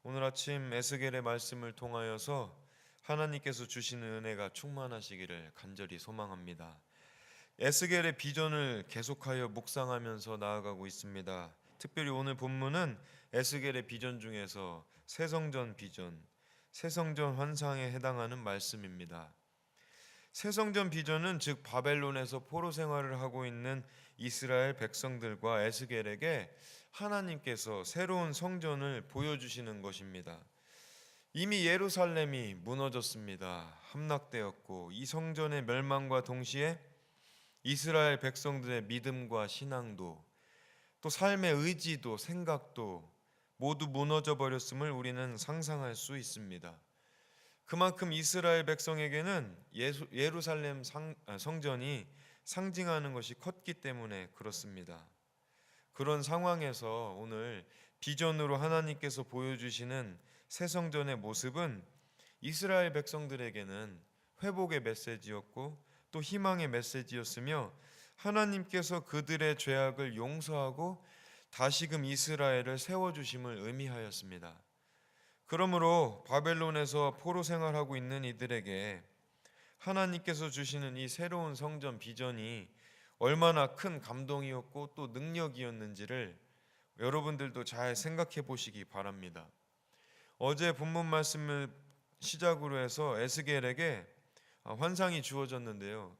오늘 아침 에스겔의 말씀을 통하여서 하나님께서 주시는 은혜가 충만하시기를 간절히 소망합니다. 에스겔의 비전을 계속하여 묵상하면서 나아가고 있습니다. 특별히 오늘 본문은 에스겔의 비전 중에서 새성전 비전, 새성전 환상에 해당하는 말씀입니다. 새성전 비전은 즉 바벨론에서 포로 생활을 하고 있는 이스라엘 백성들과 에스겔에게 하나님께서 새로운 성전을 보여주시는 것입니다. 이미 예루살렘이 무너졌습니다. 함락되었고 이 성전의 멸망과 동시에 이스라엘 백성들의 믿음과 신앙도 또 삶의 의지도 생각도 모두 무너져 버렸음을 우리는 상상할 수 있습니다. 그만큼 이스라엘 백성에게는 예루살렘 성전이 상징하는 것이 컸기 때문에 그렇습니다. 그런 상황에서 오늘 비전으로 하나님께서 보여주시는 새 성전의 모습은 이스라엘 백성들에게는 회복의 메시지였고 또 희망의 메시지였으며 하나님께서 그들의 죄악을 용서하고 다시금 이스라엘을 세워주심을 의미하였습니다. 그러므로 바벨론에서 포로 생활하고 있는 이들에게 하나님께서 주시는 이 새로운 성전 비전이 얼마나 큰 감동이었고 또 능력이었는지를 여러분들도 잘 생각해 보시기 바랍니다. 어제 본문 말씀을 시작으로 해서 에스겔에게 환상이 주어졌는데요.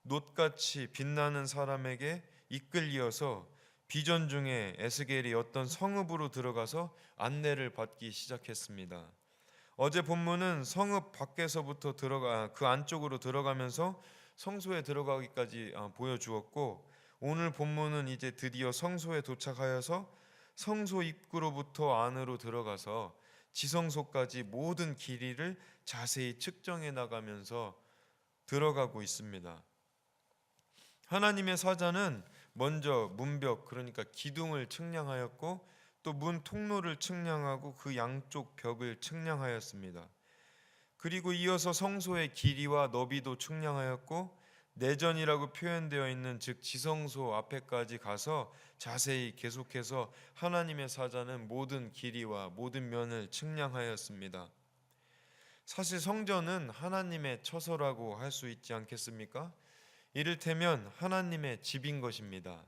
놋같이 빛나는 사람에게 이끌리어서 비전 중에 에스겔이 어떤 성읍으로 들어가서 안내를 받기 시작했습니다. 어제 본문은 성읍 밖에서부터 그 안쪽으로 들어가면서 성소에 들어가기까지 보여주었고, 오늘 본문은 이제 드디어 성소에 도착하여서 성소 입구로부터 안으로 들어가서 지성소까지 모든 길이를 자세히 측정해 나가면서 들어가고 있습니다. 하나님의 사자는 먼저 문벽, 그러니까 기둥을 측량하였고 또 문 통로를 측량하고 그 양쪽 벽을 측량하였습니다. 그리고 이어서 성소의 길이와 너비도 측량하였고 내전이라고 표현되어 있는 즉 지성소 앞에까지 가서 자세히 계속해서 하나님의 사자는 모든 길이와 모든 면을 측량하였습니다. 사실 성전은 하나님의 처소라고 할 수 있지 않겠습니까? 이를테면 하나님의 집인 것입니다.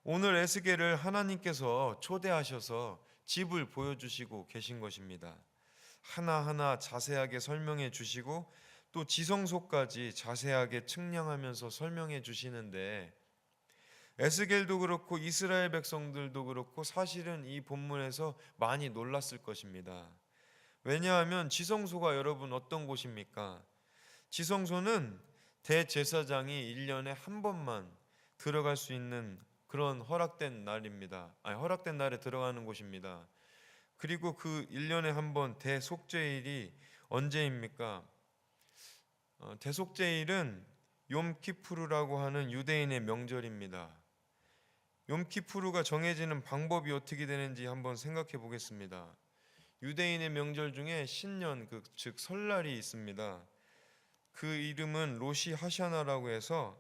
오늘 에스겔을 하나님께서 초대하셔서 집을 보여주시고 계신 것입니다. 하나하나 자세하게 설명해 주시고 또 지성소까지 자세하게 측량하면서 설명해 주시는데, 에스겔도 그렇고 이스라엘 백성들도 그렇고 사실은 이 본문에서 많이 놀랐을 것입니다. 왜냐하면 지성소가 여러분 어떤 곳입니까? 지성소는 대제사장이 1년에 한 번만 들어갈 수 있는 그런 허락된 날입니다. 허락된 날에 들어가는 곳입니다. 그리고 그 1년에 한 번 대속죄일이 언제입니까? 대속죄일은 욤키푸르라고 하는 유대인의 명절입니다. 욤키푸르가 정해지는 방법이 어떻게 되는지 한번 생각해 보겠습니다. 유대인의 명절 중에 신년, 즉 설날이 있습니다. 그 이름은 로시 하샤나라고 해서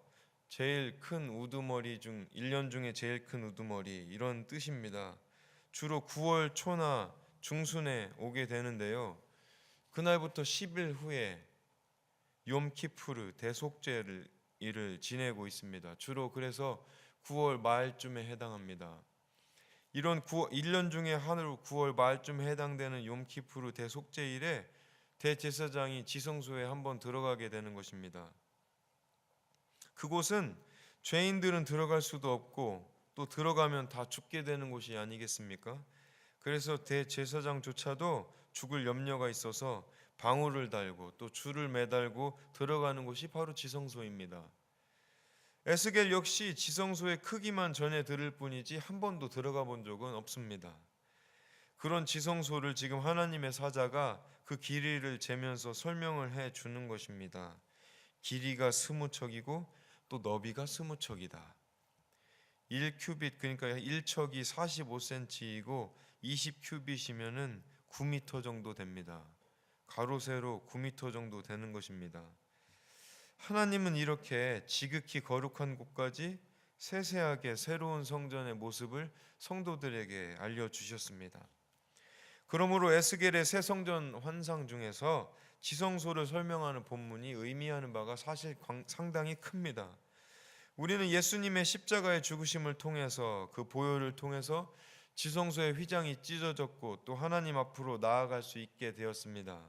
제일 큰 우두머리 중 1년 중에 제일 큰 우두머리, 이런 뜻입니다. 주로 9월 초나 중순에 오게 되는데요. 그날부터 10일 후에 욤키푸르 대속죄를 지내고 있습니다. 주로 그래서 9월 말쯤에 해당합니다. 이런 1년 중에 하루 9월 말쯤에 해당되는 욤키푸르 대속죄일에 대제사장이 지성소에 한번 들어가게 되는 것입니다. 그곳은 죄인들은 들어갈 수도 없고 또 들어가면 다 죽게 되는 곳이 아니겠습니까? 그래서 대제사장조차도 죽을 염려가 있어서 방울을 달고 또 줄을 매달고 들어가는 곳이 바로 지성소입니다. 에스겔 역시 지성소의 크기만 전해 들을 뿐이지 한 번도 들어가 본 적은 없습니다. 그런 지성소를 지금 하나님의 사자가 그 길이를 재면서 설명을 해 주는 것입니다. 길이가 20척이고 또 너비가 20척이다. 1큐빗, 그러니까 1척이 45cm이고 20큐빗이면은 9m 정도 됩니다. 가로 세로 9m 정도 되는 것입니다. 하나님은 이렇게 지극히 거룩한 곳까지 세세하게 새로운 성전의 모습을 성도들에게 알려주셨습니다. 그러므로 에스겔의 새 성전 환상 중에서 지성소를 설명하는 본문이 의미하는 바가 사실 상당히 큽니다. 우리는 예수님의 십자가의 죽으심을 통해서, 그 보혈을 통해서 지성소의 휘장이 찢어졌고 또 하나님 앞으로 나아갈 수 있게 되었습니다.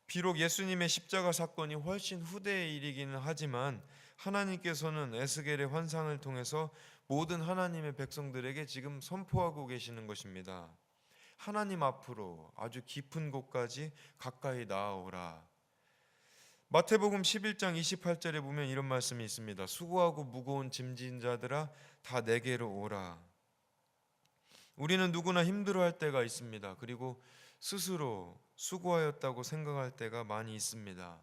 비록 예수님의 십자가 사건이 훨씬 후대의 일이기는 하지만 하나님께서는 에스겔의 환상을 통해서 모든 하나님의 백성들에게 지금 선포하고 계시는 것입니다. 하나님 앞으로 아주 깊은 곳까지 가까이 나아오라. 마태복음 11장 28절에 보면 이런 말씀이 있습니다. 수고하고 무거운 짐진 자들아 다 내게로 오라. 우리는 누구나 힘들어할 때가 있습니다. 그리고 스스로 수고하였다고 생각할 때가 많이 있습니다.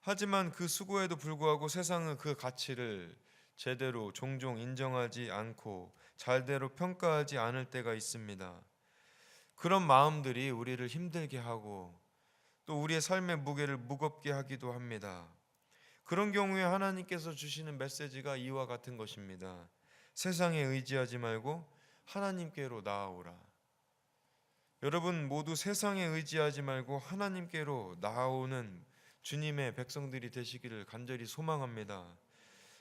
하지만 그 수고에도 불구하고 세상은 그 가치를 제대로 종종 인정하지 않고 잘대로 평가하지 않을 때가 있습니다. 그런 마음들이 우리를 힘들게 하고 또 우리의 삶의 무게를 무겁게 하기도 합니다. 그런 경우에 하나님께서 주시는 메시지가 이와 같은 것입니다. 세상에 의지하지 말고 하나님께로 나아오라. 여러분 모두 세상에 의지하지 말고 하나님께로 나아오는 주님의 백성들이 되시기를 간절히 소망합니다.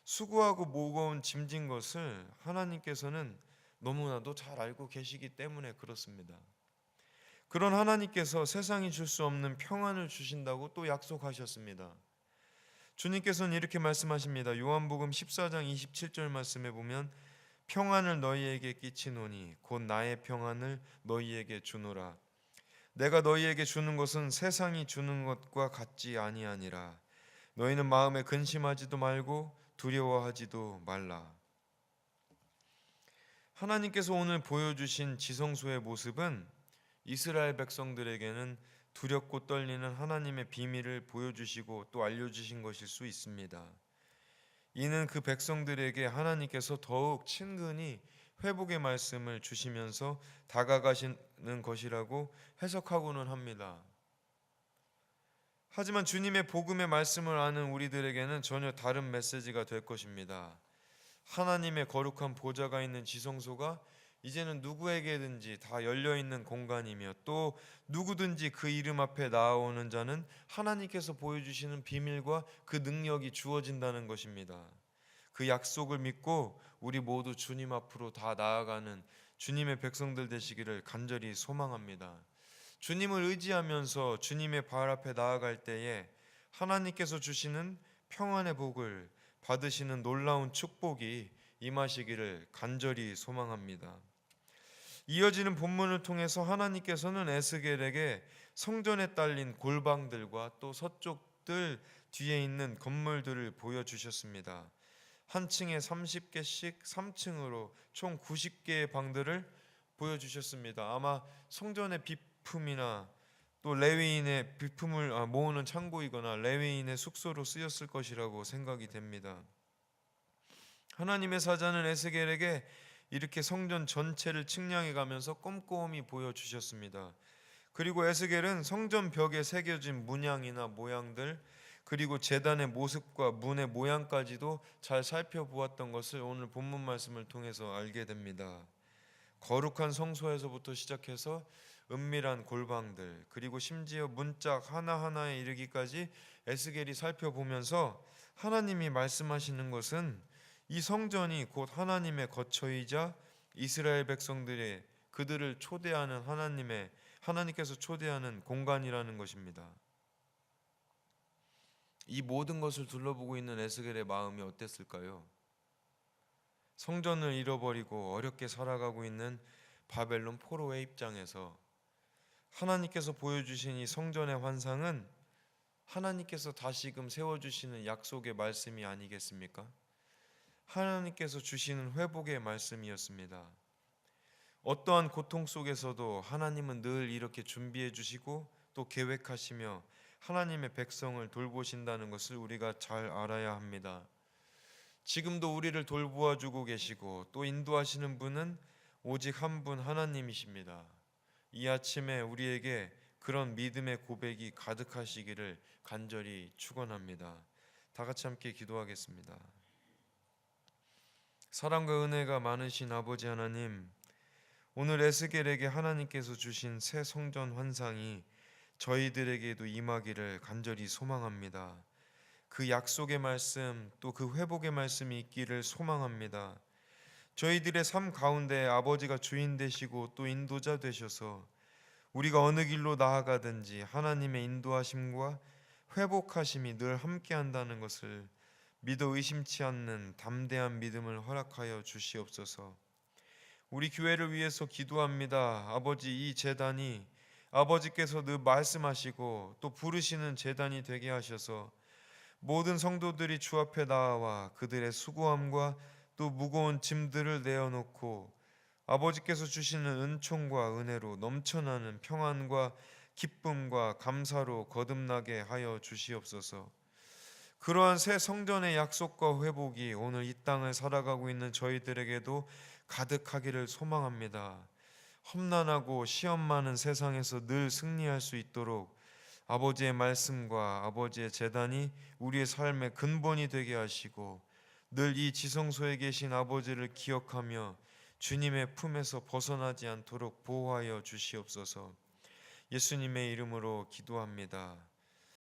수고하고 무거운 짐진 것을 하나님께서는 너무나도 잘 알고 계시기 때문에 그렇습니다. 그런 하나님께서 세상이 줄 수 없는 평안을 주신다고 또 약속하셨습니다. 주님께서는 이렇게 말씀하십니다. 요한복음 14장 27절 말씀에 보면 평안을 너희에게 끼치노니 곧 나의 평안을 너희에게 주노라. 내가 너희에게 주는 것은 세상이 주는 것과 같지 아니하니라. 너희는 마음에 근심하지도 말고 두려워하지도 말라. 하나님께서 오늘 보여주신 지성소의 모습은 이스라엘 백성들에게는 두렵고 떨리는 하나님의 비밀을 보여주시고 또 알려주신 것일 수 있습니다. 이는 그 백성들에게 하나님께서 더욱 친근히 회복의 말씀을 주시면서 다가가시는 것이라고 해석하고는 합니다. 하지만 주님의 복음의 말씀을 아는 우리들에게는 전혀 다른 메시지가 될 것입니다. 하나님의 거룩한 보좌가 있는 지성소가 이제는 누구에게든지 다 열려있는 공간이며 또 누구든지 그 이름 앞에 나아오는 자는 하나님께서 보여주시는 비밀과 그 능력이 주어진다는 것입니다. 그 약속을 믿고 우리 모두 주님 앞으로 다 나아가는 주님의 백성들 되시기를 간절히 소망합니다. 주님을 의지하면서 주님의 발 앞에 나아갈 때에 하나님께서 주시는 평안의 복을 받으시는 놀라운 축복이 임하시기를 간절히 소망합니다. 이어지는 본문을 통해서 하나님께서는 에스겔에게 성전에 딸린 골방들과 또 서쪽들 뒤에 있는 건물들을 보여주셨습니다. 한 층에 30개씩 3층으로 총 90개의 방들을 보여주셨습니다. 아마 성전의 비품이나 또 레위인의 비품을 모으는 창고이거나 레위인의 숙소로 쓰였을 것이라고 생각이 됩니다. 하나님의 사자는 에스겔에게 이렇게 성전 전체를 측량해 가면서 꼼꼼히 보여주셨습니다. 그리고 에스겔은 성전 벽에 새겨진 문양이나 모양들 그리고 제단의 모습과 문의 모양까지도 잘 살펴보았던 것을 오늘 본문 말씀을 통해서 알게 됩니다. 거룩한 성소에서부터 시작해서 은밀한 골방들 그리고 심지어 문짝 하나하나에 이르기까지 에스겔이 살펴보면서 하나님이 말씀하시는 것은 이 성전이 곧 하나님의 거처이자 이스라엘 백성들의 그들을 초대하는 하나님께서 초대하는 공간이라는 것입니다. 이 모든 것을 둘러보고 있는 에스겔의 마음이 어땠을까요? 성전을 잃어버리고 어렵게 살아가고 있는 바벨론 포로의 입장에서 하나님께서 보여주신 이 성전의 환상은 하나님께서 다시금 세워주시는 약속의 말씀이 아니겠습니까? 하나님께서 주시는 회복의 말씀이었습니다. 어떠한 고통 속에서도 하나님은 늘 이렇게 준비해 주시고 또 계획하시며 하나님의 백성을 돌보신다는 것을 우리가 잘 알아야 합니다. 지금도 우리를 돌보아 주고 계시고 또 인도하시는 분은 오직 한 분 하나님이십니다. 이 아침에 우리에게 그런 믿음의 고백이 가득하시기를 간절히 축원합니다. 다 같이 함께 기도하겠습니다. 사랑과 은혜가 많으신 아버지 하나님, 오늘 에스겔에게 하나님께서 주신 새 성전 환상이 저희들에게도 임하기를 간절히 소망합니다. 그 약속의 말씀, 또 그 회복의 말씀이 있기를 소망합니다. 저희들의 삶 가운데 아버지가 주인 되시고 또 인도자 되셔서 우리가 어느 길로 나아가든지 하나님의 인도하심과 회복하심이 늘 함께한다는 것을 믿어 의심치 않는 담대한 믿음을 허락하여 주시옵소서. 우리 교회를 위해서 기도합니다. 아버지, 이 제단이 아버지께서 늘 말씀하시고 또 부르시는 제단이 되게 하셔서 모든 성도들이 주 앞에 나와 그들의 수고함과 또 무거운 짐들을 내어놓고 아버지께서 주시는 은총과 은혜로 넘쳐나는 평안과 기쁨과 감사로 거듭나게 하여 주시옵소서. 그러한 새 성전의 약속과 회복이 오늘 이 땅을 살아가고 있는 저희들에게도 가득하기를 소망합니다. 험난하고 시험 많은 세상에서 늘 승리할 수 있도록 아버지의 말씀과 아버지의 제단이 우리의 삶의 근본이 되게 하시고 늘 이 지성소에 계신 아버지를 기억하며 주님의 품에서 벗어나지 않도록 보호하여 주시옵소서. 예수님의 이름으로 기도합니다.